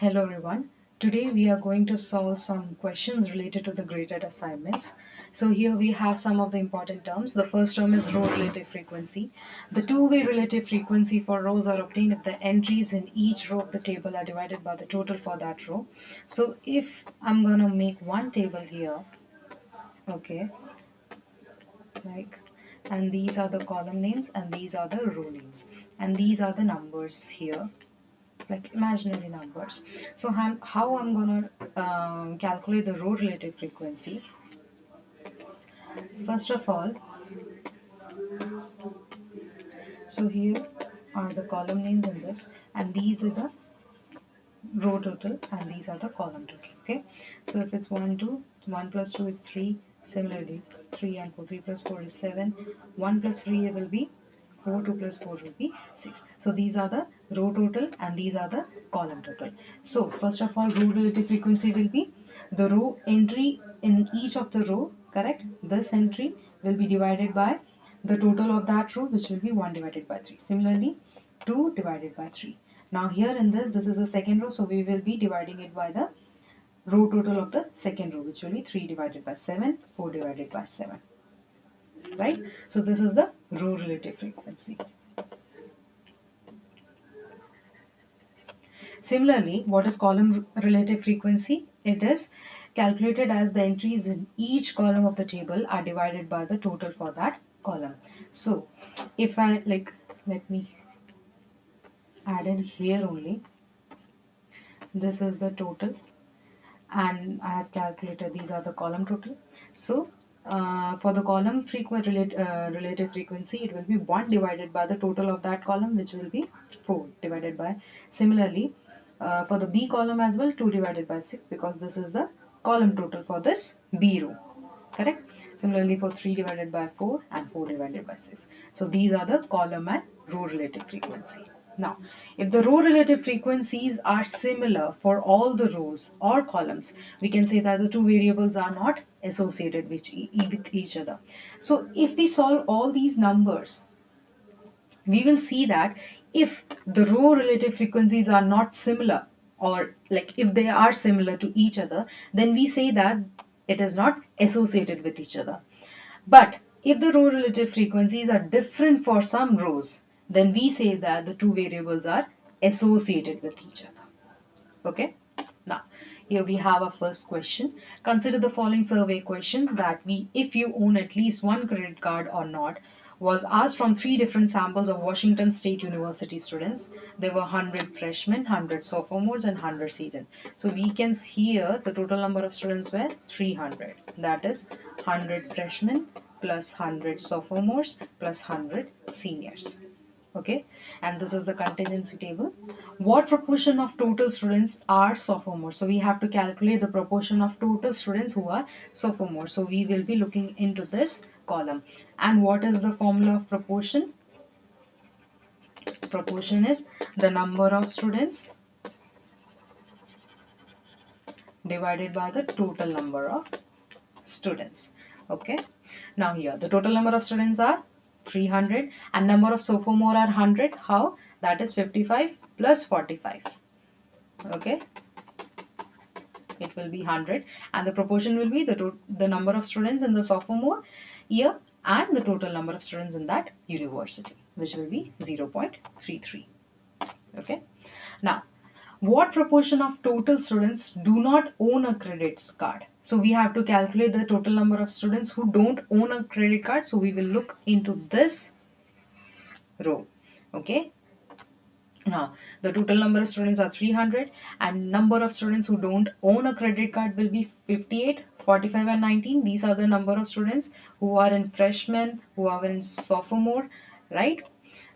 Hello everyone. Today we are going to solve some questions related to the graded assignments. So here we have some of the important terms. The first term is row relative frequency. The two-way relative frequency for rows are obtained if the entries in each row of the table are divided by the total for that row. So if I'm gonna make one table here, okay, like, and these are the column names and these are the row names and these are the numbers here, like imaginary numbers. So how I'm gonna calculate the row relative frequency. First of all, so here are the column names in this, and these are the row total, and these are the column total. Okay, so if it's 1 2, 1 plus 2 is 3. Similarly, 3 and 4, 3 plus 4 is 7. 1 plus 3 will be 4, 2 plus 4 will be 6. So these are the row total and these are the column total. So first of all, row relative frequency will be the row entry in each of the row, correct? This entry will be divided by the total of that row, which will be 1 divided by 3. Similarly, 2 divided by 3. Now here in this is the second row, so we will be dividing it by the row total of the second row, which will be 3 divided by 7, 4 divided by 7. Right? So this is the row relative frequency. Similarly, what is column relative frequency? It is calculated as the entries in each column of the table are divided by the total for that column. So if I let me add in here only, this is the total and I have calculated these are the column total. So for the column relative frequency, it will be 1 divided by the total of that column, which will be 4 divided by. Similarly, for the B column as well, 2 divided by 6, because this is the column total for this B row, correct? Similarly for 3 divided by 4 and 4 divided by 6. So these are the column and row relative frequency. Now, if the row relative frequencies are similar for all the rows or columns, we can say that the two variables are not associated with each other. So if we solve all these numbers, we will see that if the row relative frequencies are not similar, or like if they are similar to each other, then we say that it is not associated with each other. But if the row relative frequencies are different for some rows, then we say that the two variables are associated with each other. Okay? Now, here we have our first question. Consider the following survey questions that if you own at least one credit card or not, was asked from 3 different samples of Washington State University students. There were 100 freshmen, 100 sophomores, and 100 seniors. So we can see here the total number of students were 300. That is 100 freshmen plus 100 sophomores plus 100 seniors. Okay, and this is the contingency table. What proportion of total students are sophomores? So we have to calculate the proportion of total students who are sophomores. So we will be looking into this column. And what is the formula of proportion? Proportion is the number of students divided by the total number of students. Okay, now here the total number of students are 300 and number of sophomore are 100. How? That is 55 plus 45. Okay, it will be 100 and the proportion will be the number of students in the sophomore year and the total number of students in that university, which will be 0.33. Okay, now what proportion of total students do not own a credit card? So we have to calculate the total number of students who don't own a credit card. So we will look into this row. Okay, now the total number of students are 300 and number of students who don't own a credit card will be 58, 45 and 19. These are the number of students who are in freshman, who are in sophomore, right?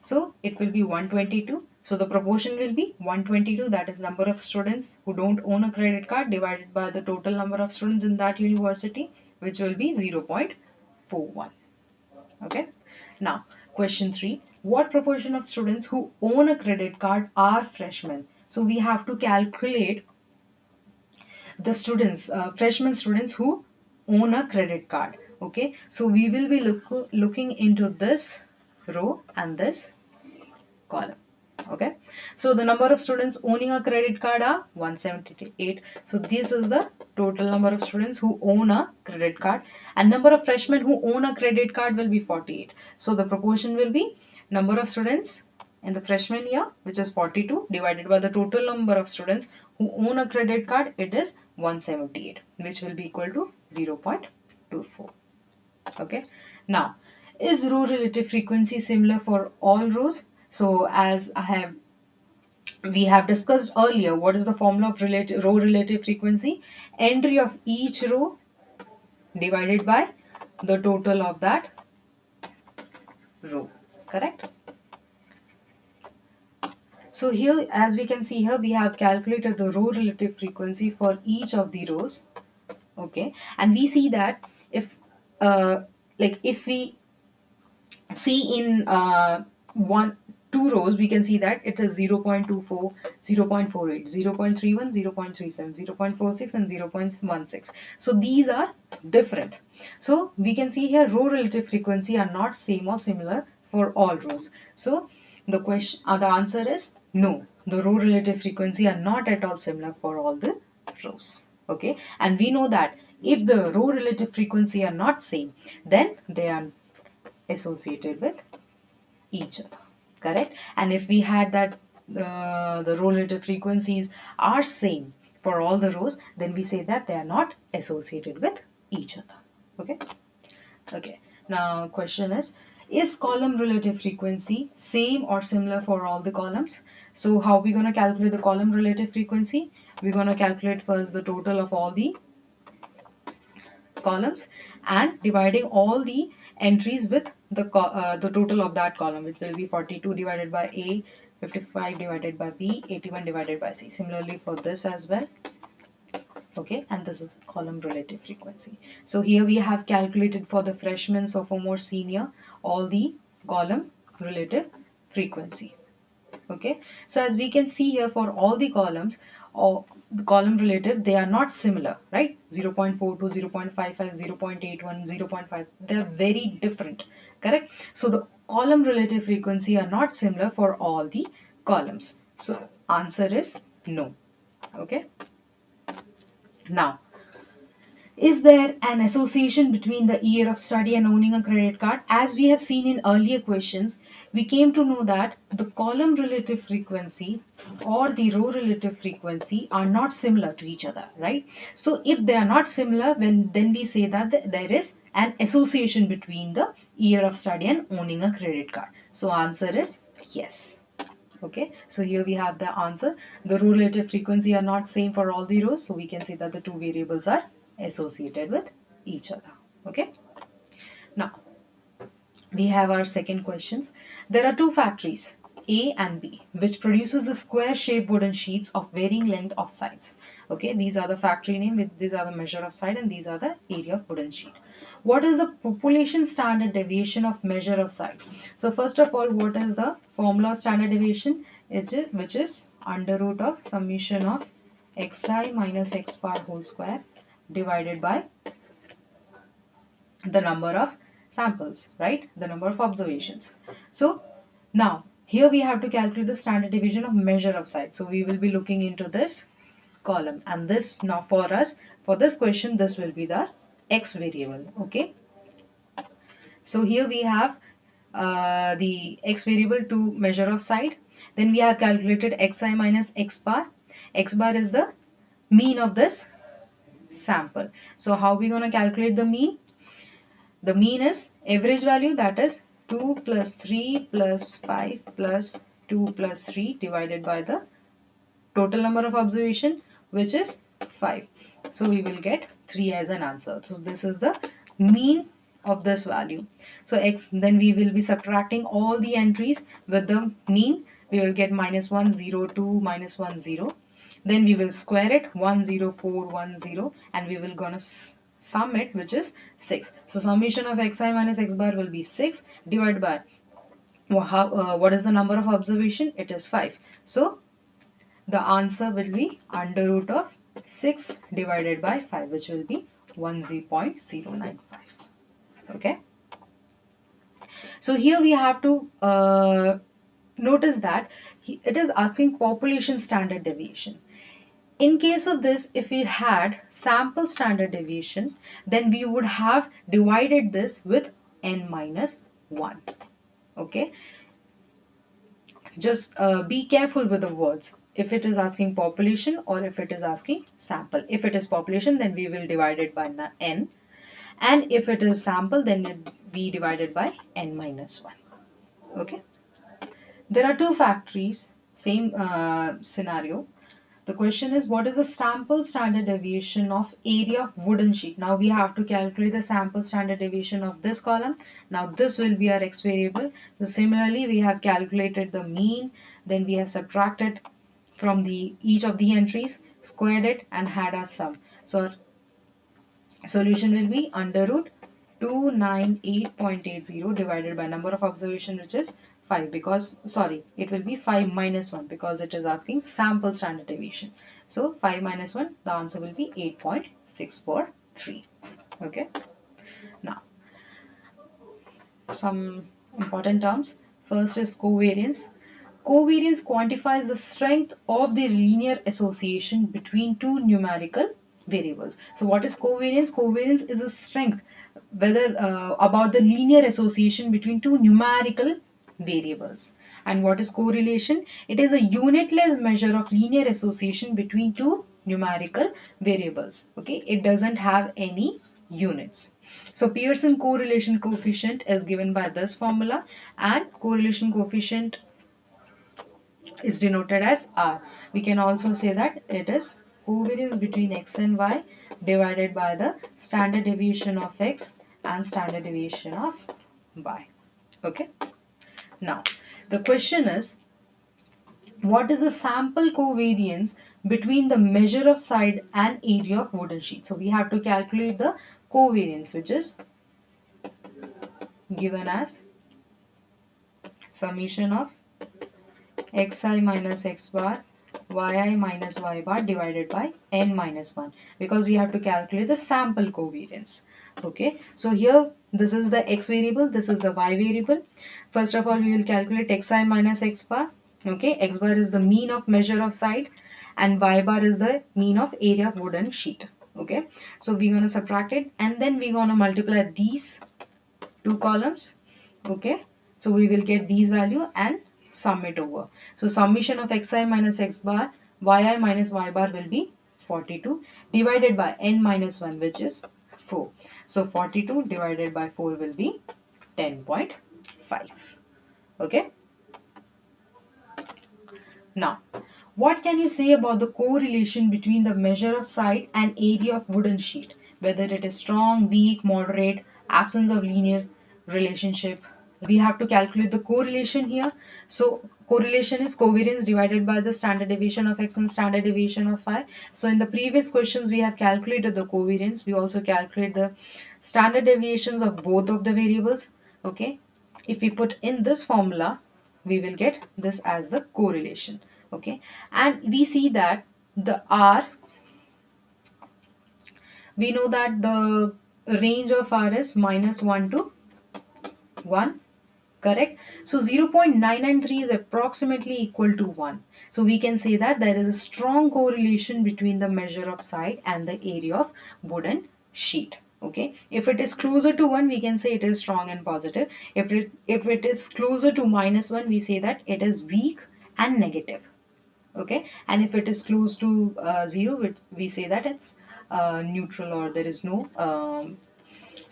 So it will be 122. So the proportion will be 122, that is number of students who don't own a credit card divided by the total number of students in that university, which will be 0.41. Okay. Now question 3. What proportion of students who own a credit card are freshmen? So we have to calculate the students, freshman students who own a credit card. Okay. So we will be looking into this row and this column. Okay, so the number of students owning a credit card are 178. So this is the total number of students who own a credit card, and number of freshmen who own a credit card will be 48. So the proportion will be number of students in the freshman year, which is 42, divided by the total number of students who own a credit card, it is 178, which will be equal to 0.24. Okay, now is row relative frequency similar for all rows? So as we have discussed earlier, what is the formula of row relative frequency? Entry of each row divided by the total of that row, correct? So here, as we can see here, we have calculated the row relative frequency for each of the rows. Okay, and we see that if if we see in two rows, we can see that it is 0.24, 0.48, 0.31, 0.37, 0.46 and 0.16. So these are different. So we can see here row relative frequency are not same or similar for all rows. So the answer is no. The row relative frequency are not at all similar for all the rows. Okay, and we know that if the row relative frequency are not same, then they are associated with each other, correct? And if we had that the row relative frequencies are same for all the rows, then we say that they are not associated with each other. Okay, okay, now question is column relative frequency same or similar for all the columns? So how we going to calculate the column relative frequency? We're going to calculate first the total of all the columns and dividing all the entries with the total of that column, which will be 42 divided by A, 55 divided by B, 81 divided by C. Similarly for this as well. Okay, and this is column relative frequency. So here we have calculated for the freshman, sophomore, senior, all the column relative frequency. Okay, so as we can see here for all the columns or the column relative, they are not similar, right? 0.42, 0.55, 0.81, 0.5, they are very different, correct? So the column relative frequency are not similar for all the columns. So answer is no. Okay, now is there an association between the year of study and owning a credit card? As we have seen in earlier questions, we came to know that the column relative frequency or the row relative frequency are not similar to each other, right? So if they are not similar, then we say that there is an association between the year of study and owning a credit card. So answer is yes. Okay, so here we have the answer. The row relative frequency are not same for all the rows, so we can say that the two variables are associated with each other. Okay, now we have our second questions. There are two factories, A and B, which produces the square shaped wooden sheets of varying length of sides. Okay, these are the factory name, these are the measure of side, and these are the area of wooden sheet. What is the population standard deviation of measure of side? So first of all, what is the formula of standard deviation? Which is under root of summation of xi minus x bar whole square divided by the number of samples, right? The number of observations. So now here we have to calculate the standard deviation of measure of side. So we will be looking into this column, and this now for us, for this question, this will be the x variable. Okay, so here we have the x variable to measure of side. Then we have calculated xi minus x bar. X bar is the mean of this sample. So how we going to calculate the mean? The mean is average value, that is 2 plus 3 plus 5 plus 2 plus 3 divided by the total number of observation, which is 5. So we will get 3 as an answer. So this is the mean of this value. So x, then we will be subtracting all the entries with the mean. We will get minus 1 0 2 minus 1 0. Then we will square it 1 0 4 1 0, and we will gonna sum it, which is 6. So summation of xi minus x bar will be 6 divided by what is the number of observation? It is 5. So the answer will be under root of 6 divided by 5, which will be 10.095. Okay. So here we have to notice that it is asking population standard deviation. In case of this, if we had sample standard deviation, then we would have divided this with n minus 1. Okay, just be careful with the words. If it is asking population or if it is asking sample. If it is population, then we will divide it by n. And if it is sample, then we divide it by n minus 1. Okay. There are two factories, same scenario. The question is, what is the sample standard deviation of area of wooden sheet? Now we have to calculate the sample standard deviation of this column. Now this will be our x variable. So similarly, we have calculated the mean, then we have subtracted from each of the entries, squared it and had our sum. So our solution will be under root 298.80 divided by number of observation, which is 5, because sorry, it will be 5 minus 1 because it is asking sample standard deviation. So 5 minus 1, the answer will be 8.643. Okay. Now some important terms. First is covariance. Covariance quantifies the strength of the linear association between two numerical variables. So what is covariance? Covariance is a strength whether about the linear association between two numerical variables. And what is correlation? It is a unitless measure of linear association between two numerical variables. Okay, it doesn't have any units. So Pearson correlation coefficient is given by this formula, and correlation coefficient is denoted as R. We can also say that it is covariance between x and y divided by the standard deviation of x and standard deviation of y. Okay. Now, the question is, what is the sample covariance between the measure of side and area of wooden sheet? So we have to calculate the covariance, which is given as summation of xi minus x bar yi minus y bar divided by n minus 1, because we have to calculate the sample covariance. Okay, so here this is the x variable, this is the y variable. First of all, we will calculate xi minus x bar. Okay, x bar is the mean of measure of side and y bar is the mean of area of wooden sheet. Okay, so we're going to subtract it and then we're going to multiply these two columns. Okay, so we will get these value and sum it over. So summation of xi minus x bar yi minus y bar will be 42 divided by n minus 1, which is 4. So 42 divided by 4 will be 10.5. Okay. Now, what can you say about the correlation between the measure of side and area of wooden sheet? Whether it is strong, weak, moderate, absence of linear relationship. We have to calculate the correlation here. So correlation is covariance divided by the standard deviation of x and standard deviation of y. So in the previous questions we have calculated the covariance. We also calculate the standard deviations of both of the variables. Okay. If we put in this formula, we will get this as the correlation. Okay, and we see that the R, we know that the range of R is minus 1 to 1, correct? So 0.993 is approximately equal to 1. So we can say that there is a strong correlation between the measure of side and the area of wooden sheet. Okay, if it is closer to 1, we can say it is strong and positive. If it is closer to minus 1, we say that it is weak and negative. Okay, and if it is close to 0, we say that it's neutral, or there is no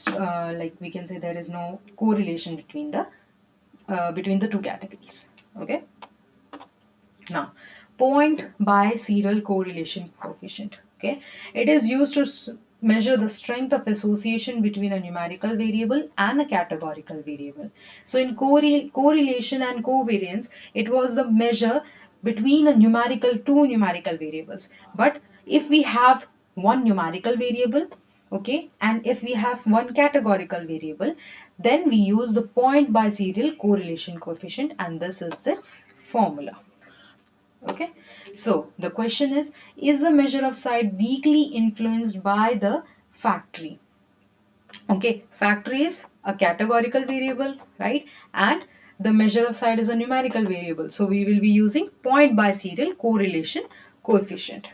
like we can say there is no correlation between the two categories. Okay. Now, point biserial correlation coefficient. Okay, it is used to measure the strength of association between a numerical variable and a categorical variable. So in correlation and covariance, it was the measure between two numerical variables. But if we have one numerical variable, okay, and if we have one categorical variable, then we use the point biserial correlation coefficient, and this is the formula. Okay, so the question is the measure of side weakly influenced by the factory? Okay, factory is a categorical variable, right? And the measure of side is a numerical variable, so we will be using point biserial correlation coefficient.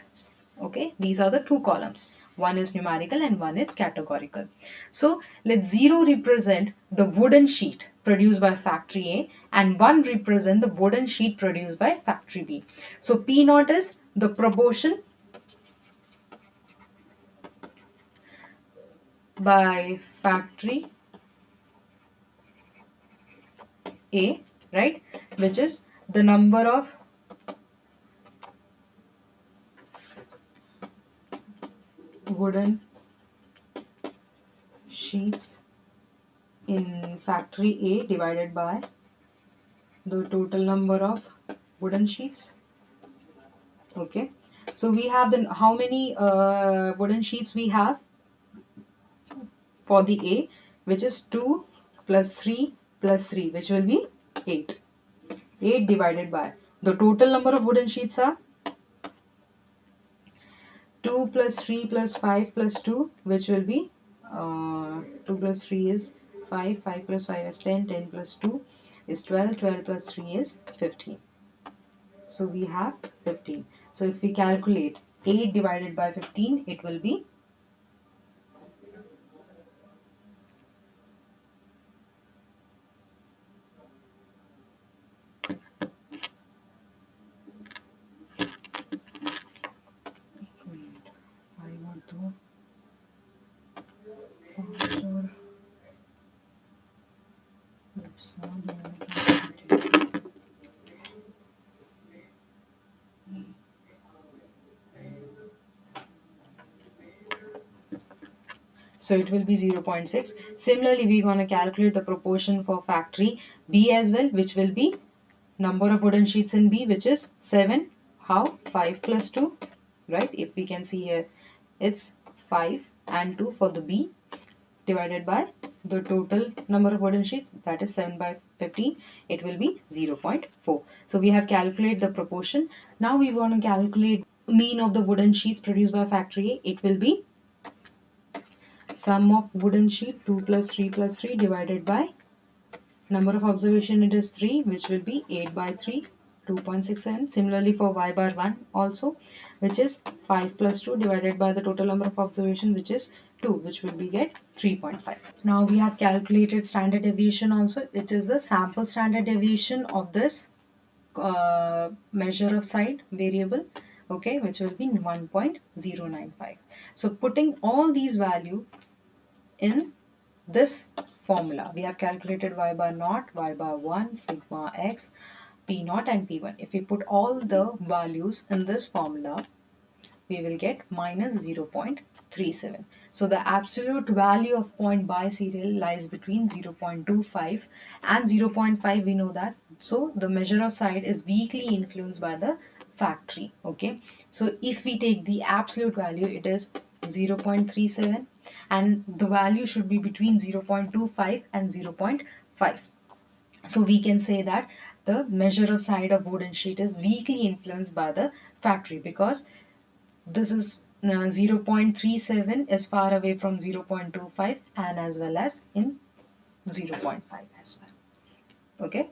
Okay, these are the two columns. One is numerical and one is categorical. So let 0 represent the wooden sheet produced by factory A and 1 represent the wooden sheet produced by factory B. So P0 is the proportion by factory A, right, which is the number of wooden sheets in factory A divided by the total number of wooden sheets. Okay, so we have the how many wooden sheets we have for the A, which is 2 plus 3 plus 3, which will be 8. 8 divided by the total number of wooden sheets are 2 plus 3 plus 5 plus 2, which will be 2 plus 3 is 5, 5 plus 5 is 10, 10 plus 2 is 12, 12 plus 3 is 15. So we have 15. So if we calculate 8 divided by 15, it will be 5 so it will be 0.6. Similarly, we're going to calculate the proportion for factory B as well, which will be number of wooden sheets in B, which is 7. How? 5 plus 2, right? If we can see here, it's 5 and 2 for the B divided by the total number of wooden sheets, that is 7 by 15, it will be 0.4. So we have calculated the proportion. Now we want to calculate mean of the wooden sheets produced by factory A. It will be sum of wooden sheet 2 plus 3 plus 3 divided by number of observation, it is 3, which will be 8 by 3, 2.67. Similarly for y bar 1 also, which is 5 plus 2 divided by the total number of observation, which is 2, which will be get 3.5. Now we have calculated standard deviation also. It is the sample standard deviation of this measure of side variable, okay, which will be 1.095. So putting all these values in this formula, we have calculated y bar naught, y bar 1, sigma x, p naught and p1. If we put all the values in this formula, we will get minus 0.37. So the absolute value of point biserial lies between 0.25 and 0.5, we know that. So the measure of side is weakly influenced by the factory. Okay, so if we take the absolute value, it is 0.37 and the value should be between 0.25 and 0.5. So we can say that the measure of side of wooden sheet is weakly influenced by the factory, because this is 0.37 is far away from 0.25 and as well as in 0.5 as well. Okay.